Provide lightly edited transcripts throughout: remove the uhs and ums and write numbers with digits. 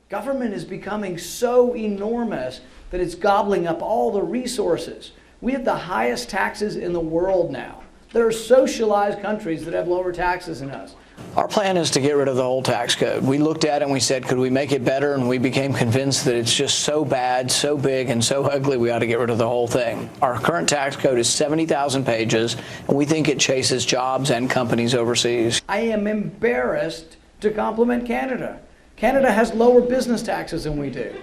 Government is becoming so enormous that it's gobbling up all the resources. We have the highest taxes in the world now. There are socialized countries that have lower taxes than us. Our plan is to get rid of the whole tax code. We looked at it and we said, could we make it better? And we became convinced that it's just so bad, so big, and so ugly, we ought to get rid of the whole thing. Our current tax code is 70,000 pages, and we think it chases jobs and companies overseas. I am embarrassed to compliment Canada. Canada has lower business taxes than we do.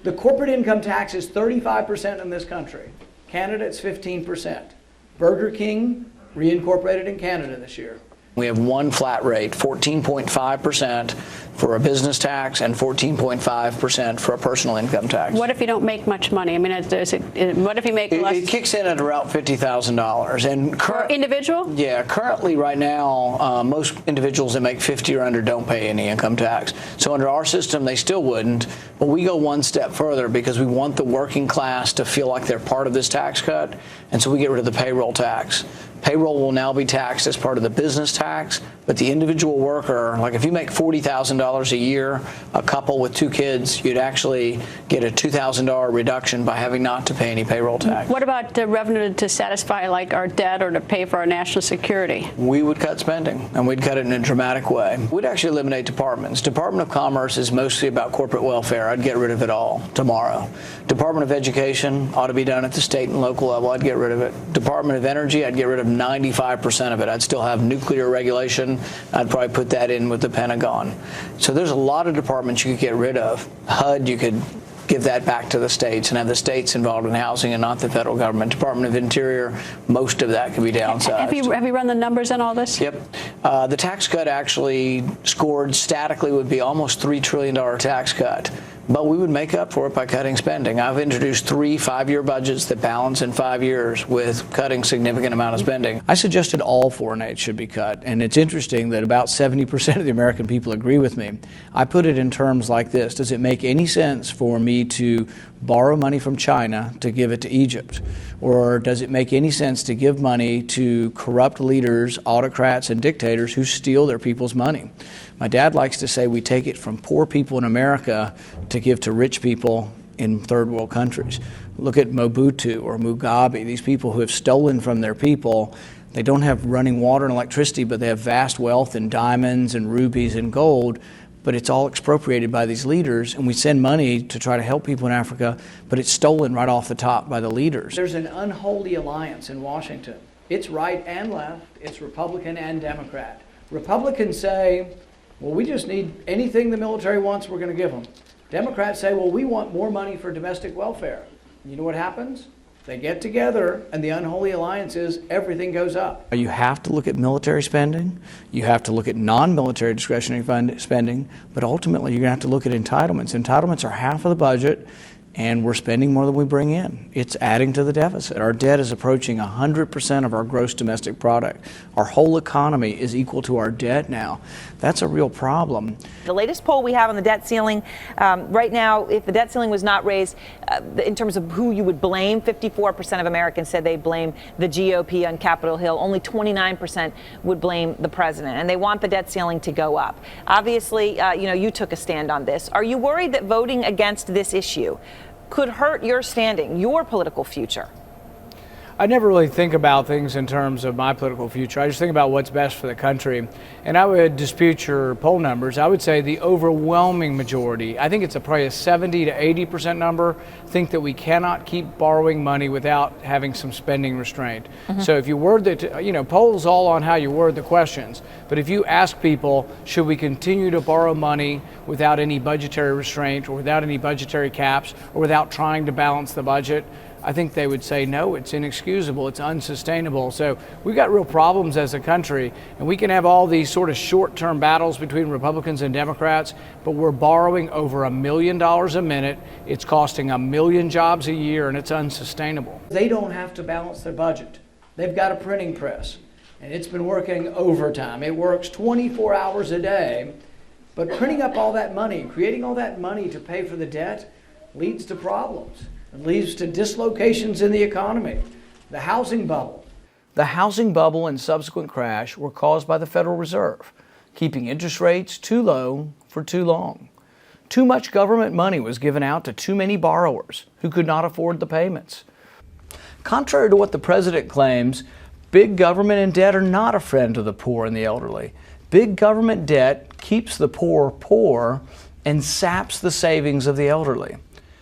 The corporate income tax is 35% in this country. Canada, it's 15%. Burger King reincorporated in Canada this year. We have one flat rate, 14.5% for a business tax and 14.5% for a personal income tax. What if you don't make much money? I mean, what if you make less? It kicks in at around $50,000. And per individual? Yeah, currently right now, most individuals that make 50 or under don't pay any income tax. So under our system, they still wouldn't. But we go one step further because we want the working class to feel like they're part of this tax cut. And so we get rid of the payroll tax. Payroll will now be taxed as part of the business tax, but the individual worker, like if you make $40,000 a year, a couple with 2 kids, you'd actually get a $2,000 reduction by having not to pay any payroll tax. What about the revenue to satisfy like our debt or to pay for our national security? We would cut spending, and we'd cut it in a dramatic way. We'd actually eliminate departments. Department of Commerce is mostly about corporate welfare. I'd get rid of it all tomorrow. Department of Education ought to be done at the state and local level. I'd get rid of it. Department of Energy, I'd get rid of 95% of it. I'd still have nuclear regulation. I'd probably put that in with the Pentagon. So there's a lot of departments you could get rid of. HUD, you could give that back to the states and have the states involved in housing and not the federal government. Department of Interior, most of that could be downsized. Have you run the numbers on all this? Yep. The tax cut actually scored statically would be almost $3 trillion tax cut. But we would make up for it by cutting spending. I've introduced 3 5-year budgets that balance in 5 years with cutting significant amount of spending. I suggested all foreign aid should be cut, and it's interesting that about 70% of the American people agree with me. I put it in terms like this: does it make any sense for me to borrow money from China to give it to Egypt? Or does it make any sense to give money to corrupt leaders, autocrats, and dictators who steal their people's money? My dad likes to say we take it from poor people in America to give to rich people in third world countries. Look at Mobutu or Mugabe, these people who have stolen from their people. They don't have running water and electricity, but they have vast wealth in diamonds and rubies and gold. But it's all expropriated by these leaders, and we send money to try to help people in Africa, but it's stolen right off the top by the leaders. There's an unholy alliance in Washington. It's right and left, it's Republican and Democrat. Republicans say, well, we just need anything the military wants, we're going to give them. Democrats say, well, we want more money for domestic welfare. You know what happens? They get together, and the unholy alliance is everything goes up. You have to look at military spending, you have to look at non-military discretionary spending, but ultimately you're going to have to look at entitlements. Entitlements are half of the budget, and we're spending more than we bring in. It's adding to the deficit. Our debt is approaching 100% of our gross domestic product. Our whole economy is equal to our debt now. That's a real problem. The latest poll we have on the debt ceiling, right now, if the debt ceiling was not raised, in terms of who you would blame, 54% of Americans said they blame the GOP on Capitol Hill. Only 29% would blame the president, and they want the debt ceiling to go up. Obviously, you took a stand on this. Are you worried that voting against this issue could hurt your standing, your political future? I never really think about things in terms of my political future. I just think about what's best for the country. And I would dispute your poll numbers. I would say the overwhelming majority, I think it's probably a 70 to 80% number, think that we cannot keep borrowing money without having some spending restraint. So if you word that, polls all on how you word the questions. But if you ask people, should we continue to borrow money without any budgetary restraint or without any budgetary caps or without trying to balance the budget, I think they would say, no, it's inexcusable, it's unsustainable. So we've got real problems as a country, and we can have all these sort of short-term battles between Republicans and Democrats, but we're borrowing over $1 million a minute. It's costing 1 million jobs a year, and it's unsustainable. They don't have to balance their budget. They've got a printing press, and it's been working overtime. It works 24 hours a day, but printing up all that money, creating all that money to pay for the debt leads to problems. It leads to dislocations in the economy, the housing bubble. The housing bubble and subsequent crash were caused by the Federal Reserve, keeping interest rates too low for too long. Too much government money was given out to too many borrowers who could not afford the payments. Contrary to what the president claims, big government and debt are not a friend to the poor and the elderly. Big government debt keeps the poor poor and saps the savings of the elderly.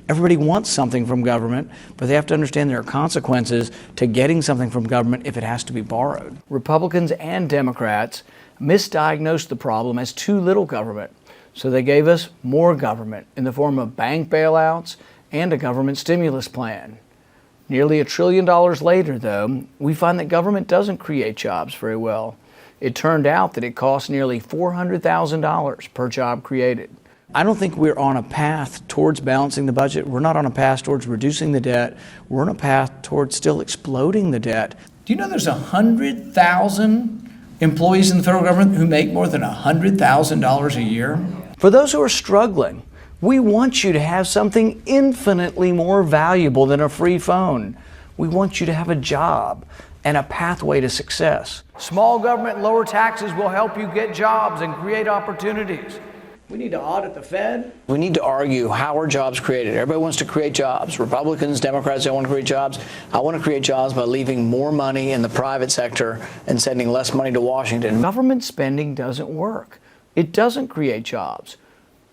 Everybody wants something from government, but they have to understand there are consequences to getting something from government if it has to be borrowed. Republicans and Democrats misdiagnosed the problem as too little government, so they gave us more government in the form of bank bailouts and a government stimulus plan. Nearly $1 trillion later, though, we find that government doesn't create jobs very well. It turned out that it costs nearly $400,000 per job created. I don't think we're on a path towards balancing the budget. We're not on a path towards reducing the debt. We're on a path towards still exploding the debt. Do you know there's 100,000 employees in the federal government who make more than $100,000 a year? For those who are struggling, we want you to have something infinitely more valuable than a free phone. We want you to have a job and a pathway to success. Small government and lower taxes will help you get jobs and create opportunities. We need to audit the Fed. We need to argue how are jobs created. Everybody wants to create jobs. Republicans, Democrats don't want to create jobs. I want to create jobs by leaving more money in the private sector and sending less money to Washington. Government spending doesn't work. It doesn't create jobs.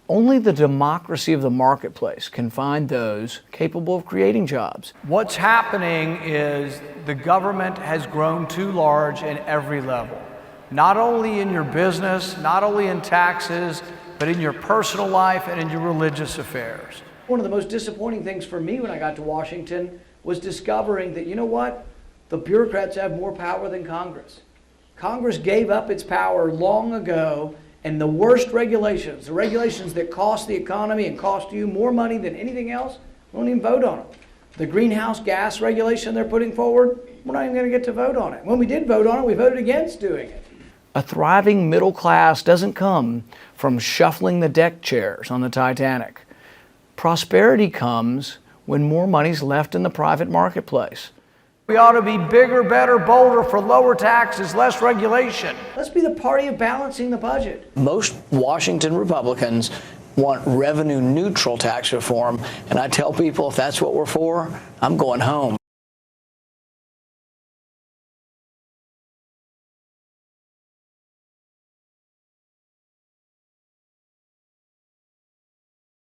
Only the democracy of the marketplace can find those capable of creating jobs. What's happening is the government has grown too large in every level. Not only in your business, not only in taxes, but in your personal life and in your religious affairs. One of the most disappointing things for me when I got to Washington was discovering that, you know what? The bureaucrats have more power than Congress. Congress gave up its power long ago, and the worst regulations, the regulations that cost the economy and cost you more money than anything else, we won't even vote on them. The greenhouse gas regulation they're putting forward, we're not even going to get to vote on it. When we did vote on it, we voted against doing it. A thriving middle class doesn't come from shuffling the deck chairs on the Titanic. Prosperity comes when more money's left in the private marketplace. We ought to be bigger, better, bolder for lower taxes, less regulation. Let's be the party of balancing the budget. Most Washington Republicans want revenue neutral tax reform, and I tell people if that's what we're for, I'm going home.